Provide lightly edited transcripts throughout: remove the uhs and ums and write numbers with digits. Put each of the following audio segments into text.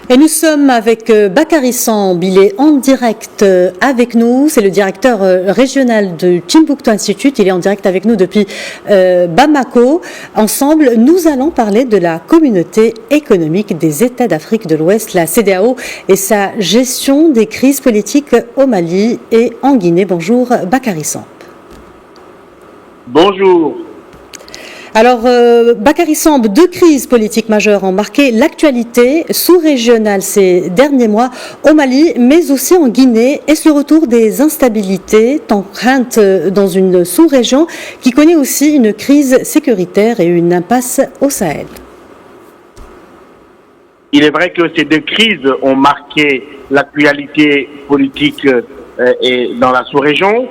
Et nous sommes avec Bakary Samb, il est en direct avec nous, c'est le directeur régional de Timbuktu Institute, il est en direct avec nous depuis Bamako. Ensemble, nous allons parler de la communauté économique des États d'Afrique de l'Ouest, la CEDEAO, et sa gestion des crises politiques au Mali et en Guinée. Bonjour Bakary Samb. Bonjour. Alors, Bakary Samb, deux crises politiques majeures ont marqué l'actualité sous-régionale ces derniers mois au Mali, mais aussi en Guinée. Est-ce le retour des instabilités tant craintes dans une sous-région qui connaît aussi une crise sécuritaire et une impasse au Sahel? Il est vrai que ces deux crises ont marqué l'actualité politique et dans la sous-région.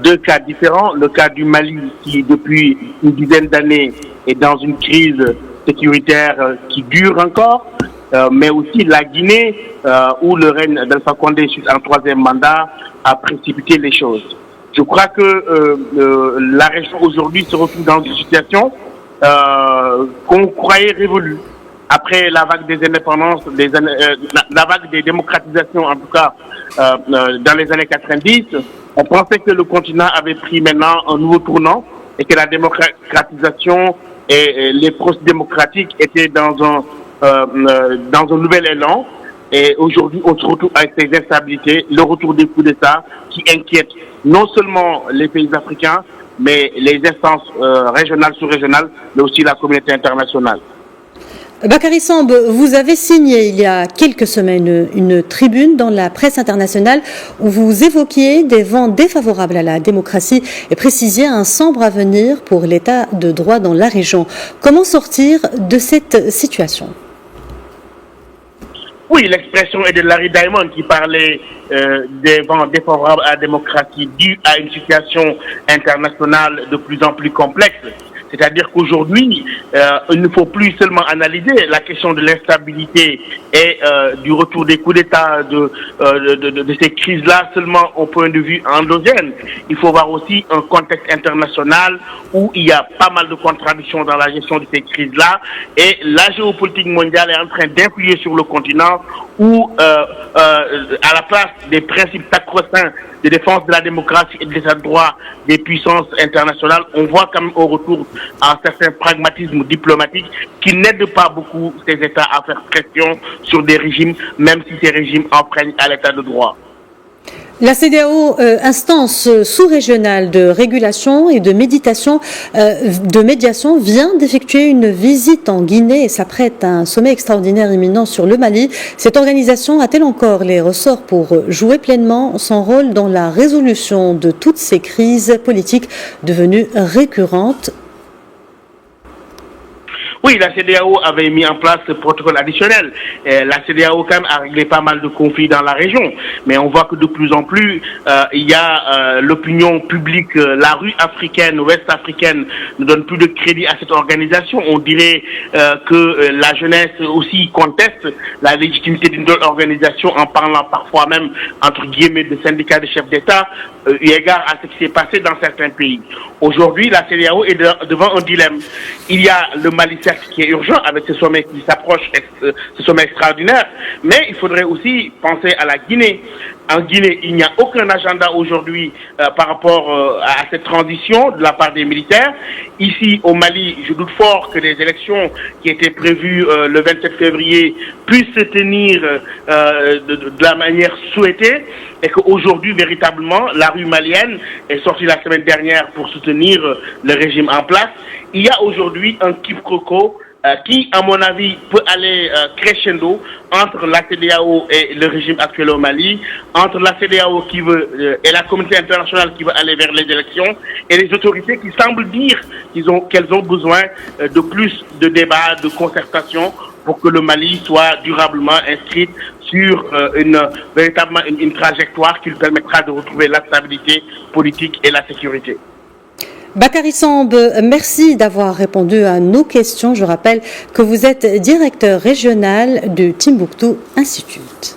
Deux cas différents. Le cas du Mali qui, depuis une dizaine d'années, est dans une crise sécuritaire qui dure encore, mais aussi la Guinée où le règne d'Alpha Condé suite à un troisième mandat a précipité les choses. Je crois que la région aujourd'hui se retrouve dans une situation qu'on croyait révolue. Après la vague des indépendances, la vague des démocratisations, en tout cas dans les années 90, on pensait que le continent avait pris maintenant un nouveau tournant et que la démocratisation et les processus démocratiques étaient dans un nouvel élan. Et aujourd'hui, on se retrouve avec ces instabilités, le retour des coups d'État qui inquiètent non seulement les pays africains, mais les instances régionales, sous-régionales, mais aussi la communauté internationale. Bakary Samb, vous avez signé il y a quelques semaines une tribune dans la presse internationale où vous évoquiez des vents défavorables à la démocratie et précisiez un sombre avenir pour l'état de droit dans la région. Comment sortir de cette situation? Oui, l'expression est de Larry Diamond qui parlait des vents défavorables à la démocratie dus à une situation internationale de plus en plus complexe. C'est-à-dire qu'aujourd'hui, il ne faut plus seulement analyser la question de l'instabilité et du retour des coups d'État, de ces crises-là seulement au point de vue endogène. Il faut voir aussi un contexte international où il y a pas mal de contradictions dans la gestion de ces crises-là. Et la géopolitique mondiale est en train d'influer sur le continent où, à la place des principes sacro-saints de défense de la démocratie et de l'état de droit des puissances internationales, on voit quand même au retour un certain pragmatisme diplomatique qui n'aide pas beaucoup ces États à faire pression sur des régimes, même si ces régimes enfreignent à l'état de droit. La CEDEAO, instance sous-régionale de régulation et de médiation, vient d'effectuer une visite en Guinée et s'apprête à un sommet extraordinaire imminent sur le Mali. Cette organisation a-t-elle encore les ressorts pour jouer pleinement son rôle dans la résolution de toutes ces crises politiques devenues récurrentes? Oui, la CEDEAO avait mis en place ce protocole additionnel. La CEDEAO quand même a réglé pas mal de conflits dans la région. Mais on voit que de plus en plus, il y a l'opinion publique, la rue africaine, ouest africaine ne donne plus de crédit à cette organisation. On dirait que la jeunesse aussi conteste la légitimité d'une telle organisation en parlant parfois même, entre guillemets, de syndicats de chefs d'État, eu égard à ce qui s'est passé dans certains pays. Aujourd'hui, la CEDEAO est devant un dilemme. Il y a le Mali qui est urgent avec ce sommet qui s'approche, ce sommet extraordinaire, mais il faudrait aussi penser à la Guinée. En Guinée, il n'y a aucun agenda aujourd'hui par rapport à cette transition de la part des militaires. Ici, au Mali, je doute fort que les élections qui étaient prévues le 27 février puissent se tenir de la manière souhaitée et qu'aujourd'hui, véritablement, la rue malienne est sortie la semaine dernière pour soutenir le régime en place. Il y a aujourd'hui un quiproquo qui, à mon avis, peut aller crescendo entre la CEDEAO et le régime actuel au Mali, entre la CEDEAO qui veut et la communauté internationale qui veut aller vers les élections, et les autorités qui semblent dire qu'elles ont besoin de plus de débats, de concertation pour que le Mali soit durablement inscrit sur véritablement une trajectoire qui lui permettra de retrouver la stabilité politique et la sécurité. Bakary Samb, merci d'avoir répondu à nos questions. Je rappelle que vous êtes directeur régional du Timbuktu Institute.